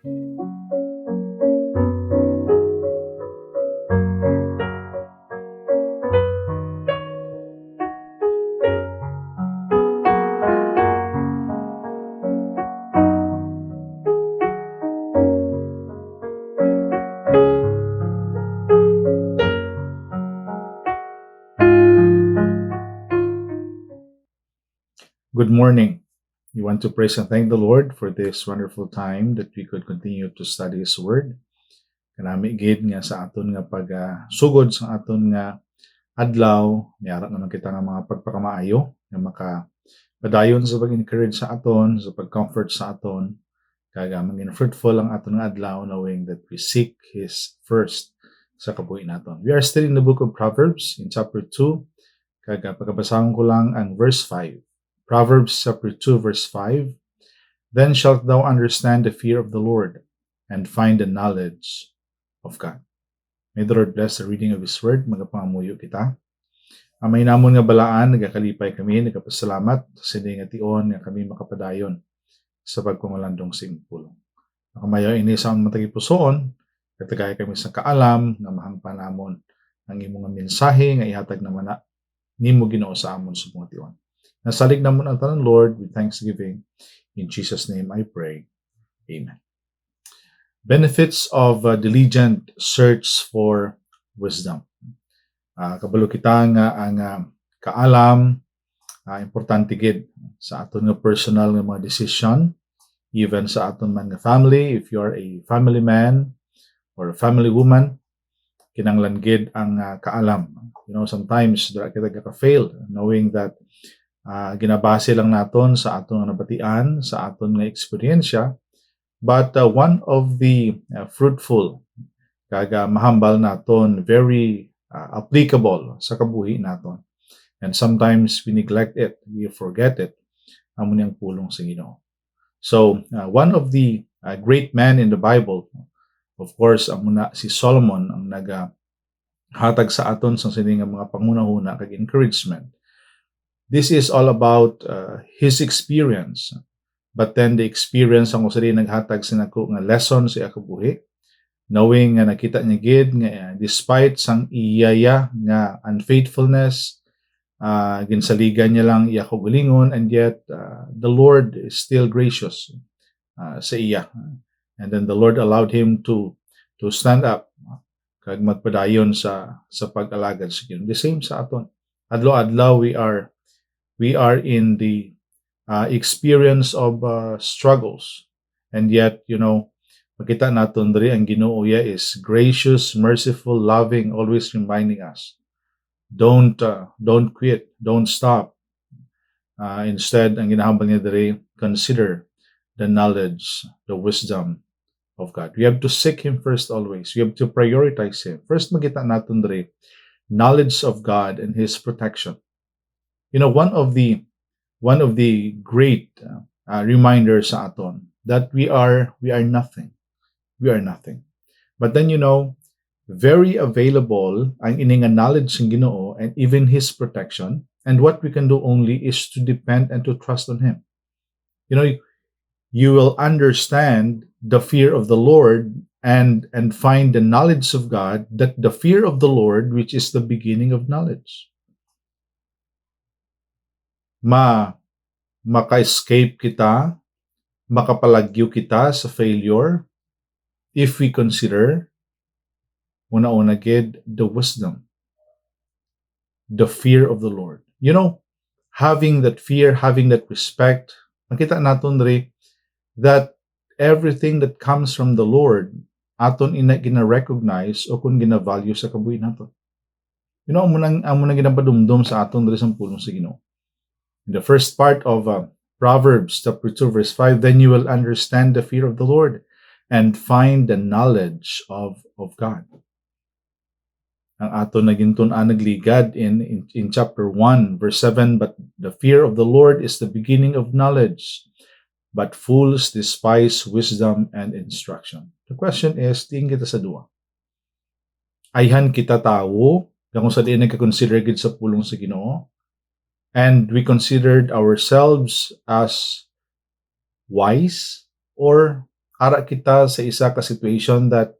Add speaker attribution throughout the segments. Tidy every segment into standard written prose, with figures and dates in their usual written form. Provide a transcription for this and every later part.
Speaker 1: Good morning. We want to praise and thank the Lord for this wonderful time that we could continue to study His Word. Kanami gid nga sa aton nga sugod sa aton nga adlaw, niara naman kita ng mga pagpakamaayo nga makapadayon sa pag-encourage sa aton, sa pag-comfort sa aton, kaga maging fruitful ang aton nga adlaw knowing that we seek His first sa kabuhi naton. We are still in the book of Proverbs in chapter 2, kaga pagkabasahon ko lang ang verse 5. Proverbs chapter 2 verse 5, Then shalt thou understand the fear of the Lord, and find the knowledge of God. May the Lord bless the reading of His Word. Magapangamuyo kita. Amay namon nga balaan, nagakalipay kami, nagapasalamat sa sindi nga tion nga kami makapadayon sa pagpamalandong simpulong. Nakamayo ini sa matagi pusoon, katagay kami sa kaalam nga mahangpan namon ang imong mensahe nga ihatag naman na nimo Ginoo sa amon sa mga tion. Nasalig naman ang tanan, Lord, with thanksgiving. In Jesus' name I pray. Amen. Benefits of diligent search for wisdom. Kabalo kita nga ang kaalam, importante gid sa aton nga personal nga mga decision, even sa aton man nga family. If you are a family man or a family woman, kinanglan gid ang kaalam. Sometimes kita ka-fail knowing that ginabase lang naton sa aton nga nabatian, sa aton nga eksperyensya, but one of the fruitful kaga mahambal naton, very applicable sa kabuhi naton, and sometimes we neglect it, we forget it, amo niyang pulong sa Ginoo. So one of the great men in the Bible, of course, amo na si Solomon ang hatag sa aton sa sining nga mga pangunahuna kag encouragement. This is all about his experience. But then the experience ang usari naghatag sa nako nga lesson sa akabuhi, knowing nga nakita niya gid nga despite sang iyaya nga unfaithfulness, ginsaligan niya lang iya kaugalingon, and yet the Lord is still gracious sa iya. And then the Lord allowed him to stand up kag magpadayon sa pag-alagad sa Ginoo. The same sa aton. Adlaw-adlaw we are in the experience of struggles, and yet makita naton diri ang Ginoo is gracious, merciful, loving, always reminding us, don't quit, don't stop. Instead, ang ginahambal niya diri, consider the knowledge, the wisdom of God. We have to seek Him first always. We have to prioritize Him. First, makita naton diri knowledge of God and His protection. One of the great reminders sa aton that we are nothing. We are nothing. But then very available ang ining knowledge ng Ginoo and even His protection, and what we can do only is to depend and to trust on Him. You will understand the fear of the Lord and find the knowledge of God, that the fear of the Lord, which is the beginning of knowledge. Maka-escape kita, makapalagyo kita sa failure if we consider una-una gid the wisdom, the fear of the Lord. Having that fear, having that respect, makita naton diri that everything that comes from the Lord aton gina-recognize o kung gina-value sa kabuhi naton. Amo nang ginapadumdum sa aton diri sa pulong sa Ginoo. In the first part of Proverbs chapter 2 verse 5, then you will understand the fear of the Lord and find the knowledge of God. Ang aton nagintun-an nagligad in chapter 1 verse 7, but the fear of the Lord is the beginning of knowledge, but fools despise wisdom and instruction. The question is, tingin kita sa duwa. Ayhan kita tao, kung sa diin nagka-consider gid sa pulong sa Ginoo, and we considered ourselves as wise, or ara kita sa isa ka situation that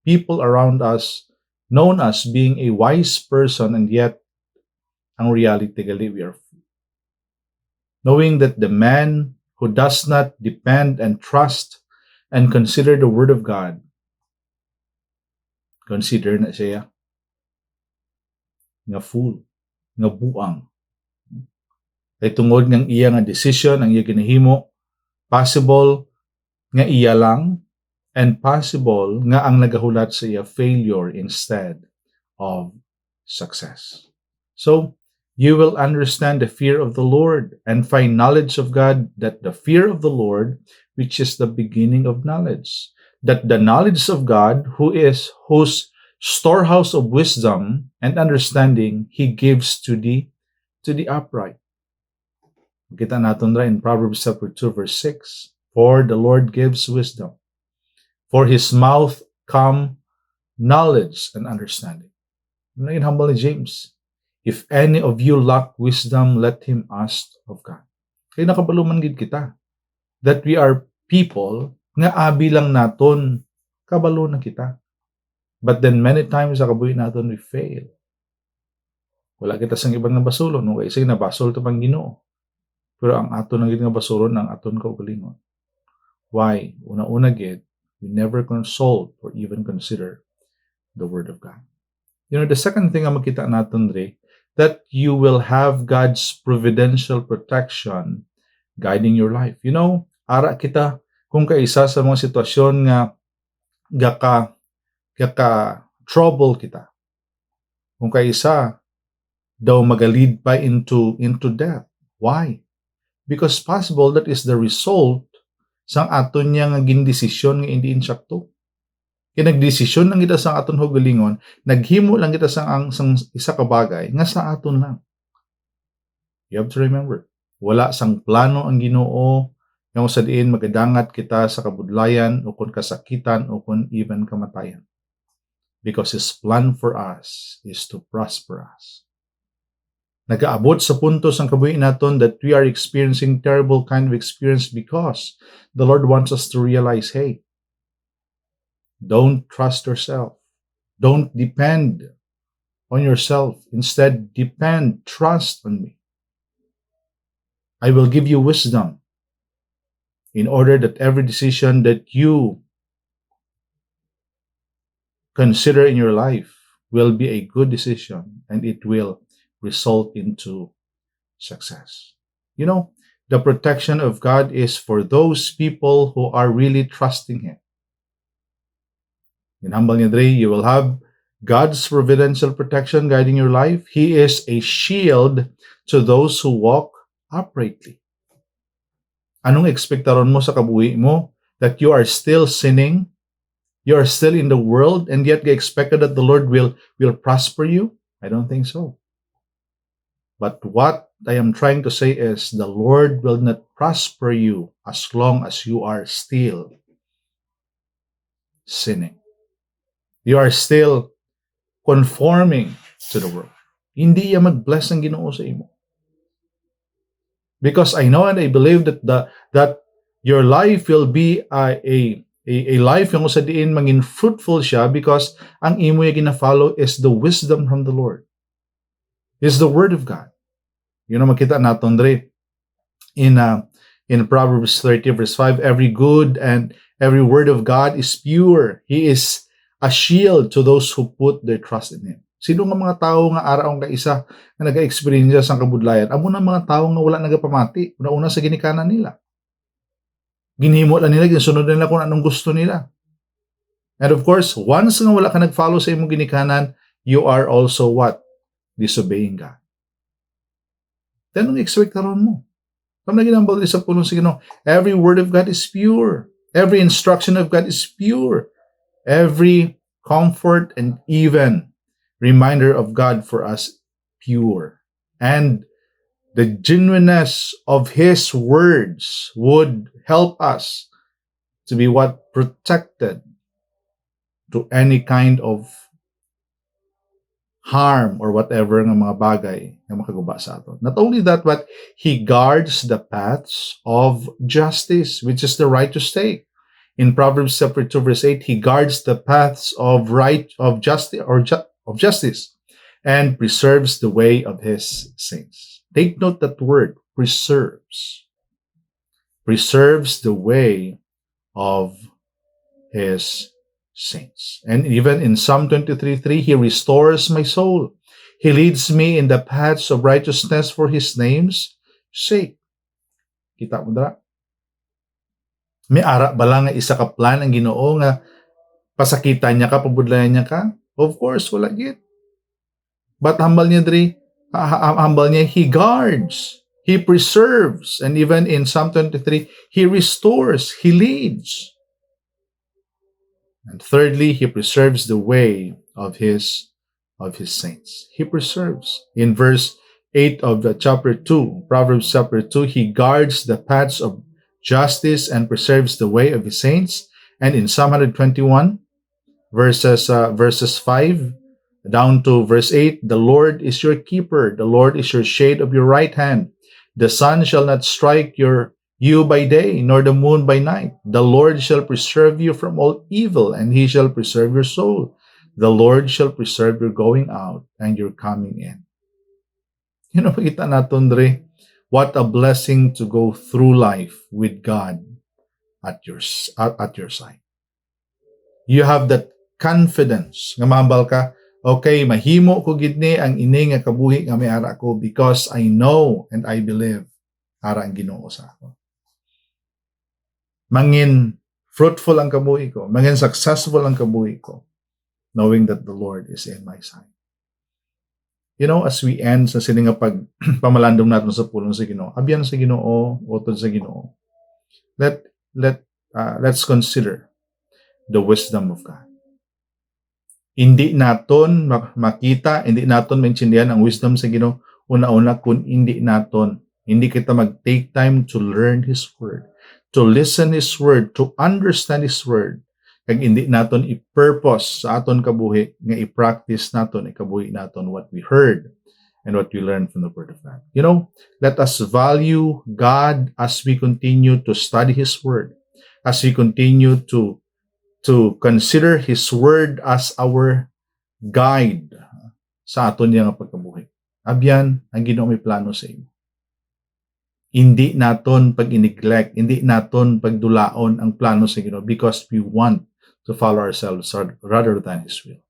Speaker 1: people around us known us being a wise person, and yet ang reality gali we are knowing that the man who does not depend and trust and consider the word of God, consider na siya nga fool, nga buang. Kay tungod ng iya nga decision ang iya ginahimo, possible nga iya lang, and possible nga ang nagahulat sa iya failure instead of success. So, you will understand the fear of the Lord and find knowledge of God, that the fear of the Lord, which is the beginning of knowledge, that the knowledge of God, whose storehouse of wisdom and understanding He gives to the upright. Kita natin ra in Proverbs chapter 2 verse 6. For the Lord gives wisdom. For His mouth come knowledge and understanding. Naging humble ni James. If any of you lack wisdom, let him ask of God. Kaya nakabaluman gid kita that we are people nga abi lang naton kabalo na kita. But then many times sa kabuhi naton we fail. Wala kita sang ibang nabasulon, no? Kasi nabasol to pang Ginoo. Pero ang aton ang gid nga basulon ang aton kaugalingon. Why? Una-una gid, we never consult or even consider the word of God. You know, the second thing ang makita naton dre, that you will have God's providential protection guiding your life. You know, ara kita kung kaisa sa mga sitwasyon nga gaka trouble kita. Kung kaisa daw magalid pa into death. Why? Because possible that is the result sang aton niya nga gindesisyon nga hindi insakto. Kaya nagdesisyon lang kita sa aton hugalingon, naghimo lang kita sang isa ka bagay nga sa aton lang. You have to remember, wala sang plano ang Ginoo nga sa diin magadangat kita sa kabudlayan o kun kasakitan o kun even kamatayan. Because His plan for us is to prosper us. Nagaabot sa punto sang kabuhi naton that we are experiencing terrible kind of experience because the Lord wants us to realize, hey, don't trust yourself. Don't depend on yourself. Instead, trust on me. I will give you wisdom in order that every decision that you consider in your life will be a good decision and it will result into success. You know, the protection of God is for those people who are really trusting Him. In humble niya, you will have God's providential protection guiding your life. He is a shield to those who walk uprightly. Anong ekspektaron mo sa kabuhi mo? That you are still sinning, you are still in the world, and yet you expected that the Lord will prosper you? I don't think so. But what I am trying to say is the Lord will not prosper you as long as you are still sinning. You are still conforming to the world. Hindi iya mag-bless ang Ginoo sa imo. Because I know and I believe that your life will be a life yung sa diin mangin fruitful siya because ang imo yung gina-follow is the wisdom from the Lord. Is the word of God. You know, makita naton dre in Proverbs 30 verse 5, every good and every word of God is pure. He is a shield to those who put their trust in Him. Sino nga mga tao nga araw nga isa nga nag-experience sa kabudlayan? Amo na mga tao nga wala nagapamati. Una-una sa ginikanan nila. Ginhimo lang nila, ginsunod nila kung anong gusto nila. And of course, once nga wala ka nag-follow sa imong ginikanan, you are also what? Disobeying God. Then, anong expect karon mo? Kung naginambal sa pulong sa Ginoo, every word of God is pure. Every instruction of God is pure. Every comfort and even reminder of God for us pure. And the genuineness of His words would help us to be what? Protected to any kind of harm or whatever ng mga bagay na makaguba sa aton. Not only that, but He guards the paths of justice, which is the righteous stake. In Proverbs chapter 2, verse 8, He guards the paths of justice and preserves the way of His saints. Take note that word, preserves. Preserves the way of His saints. And even in Psalm 23:3, He restores my soul. He leads me in the paths of righteousness for His name's sake. Kita mo dara? May ara bala nga isa ka plan ang Ginoo nga pasakitan niya ka, pabudlayan niya ka? Of course, wala gid. But humble niya diri, humble niya, He guards, He preserves, and even in Psalm 23, He restores, He leads. And thirdly, He preserves the way of His saints. He preserves. In verse 8 of the chapter 2, Proverbs chapter 2, He guards the paths of justice and preserves the way of His saints. And in Psalm 121, verses 5 down to verse 8, the Lord is your keeper, the Lord is your shade of your right hand. The sun shall not strike you by day, nor the moon by night. The Lord shall preserve you from all evil, and He shall preserve your soul. The Lord shall preserve your going out and your coming in. You know, pakita natin dre, what a blessing to go through life with God at your side. You have that confidence nga mahambal ka, okay, mahimo ko gid ni ang ini nga kabuhi nga may ara ko because I know and I believe ara ang Ginoo sa ako. Mangin fruitful ang kabuhi ko, mangin successful ang kabuhi ko, knowing that the Lord is in my side. You know, as we end sa sini nga pag pamalandong natin sa pulong sa Ginoo, abyan sa Ginoo, utod sa Ginoo. Let's consider the wisdom of God. Hindi naton makita, hindi naton maintindihan ang wisdom sa Ginoo una-una kung hindi kita mag-take time to learn His Word, to listen His Word, to understand His Word. Kag hindi naton i-purpose sa aton kabuhi nga i-practice naton, ikabuhi naton what we heard and what we learned from the Word of God. You know, let us value God as we continue to study His Word, as we continue to consider His Word as our guide sa aton nga pagkabuhi. Abyan, ang Ginoo may plano sa imo. Hindi naton pag-neglect, hindi naton pagdulaon ang plano sa Ginoo because we want to follow ourselves rather than His will.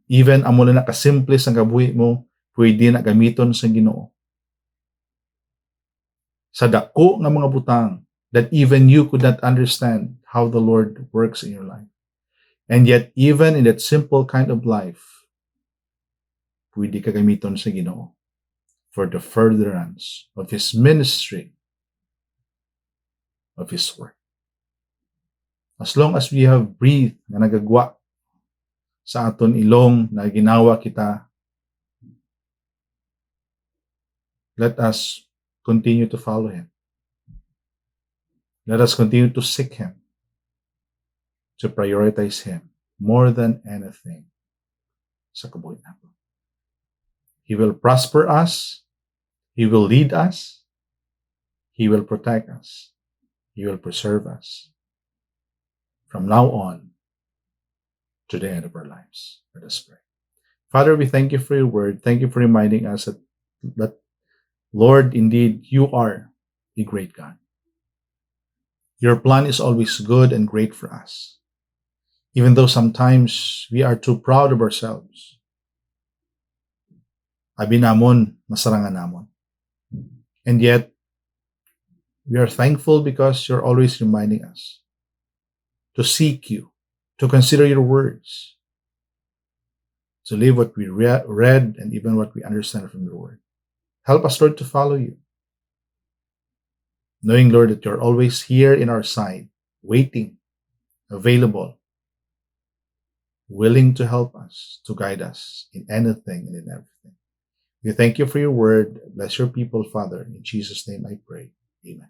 Speaker 1: Even amo na nakasimple sa kabuhi mo, pwede na gamiton sa Ginoo. Sa dako nga mga butang that even you could not understand how the Lord works in your life. And yet, even in that simple kind of life, pwede ka gamiton sa Ginoo for the furtherance of His ministry, of His work. As long as we have breathed na nagagwa sa aton ilong na ginawa kita, let us continue to follow Him. Let us continue to seek Him, to prioritize Him more than anything sa kabuhi natin. He will prosper us. He will lead us. He will protect us. He will preserve us from now on to the end of our lives. Let us pray. Father, we thank you for your word. Thank you for reminding us that Lord, indeed, you are a great God. Your plan is always good and great for us. Even though sometimes we are too proud of ourselves. Abi namon, masarangan namon. And yet, we are thankful because you're always reminding us to seek you, to consider your words, to live what we read and even what we understand from your word. Help us, Lord, to follow you. Knowing, Lord, that you're always here in our side, waiting, available, willing to help us, to guide us in anything and in everything. We thank you for your word. Bless your people, Father. In Jesus' name I pray. Amen.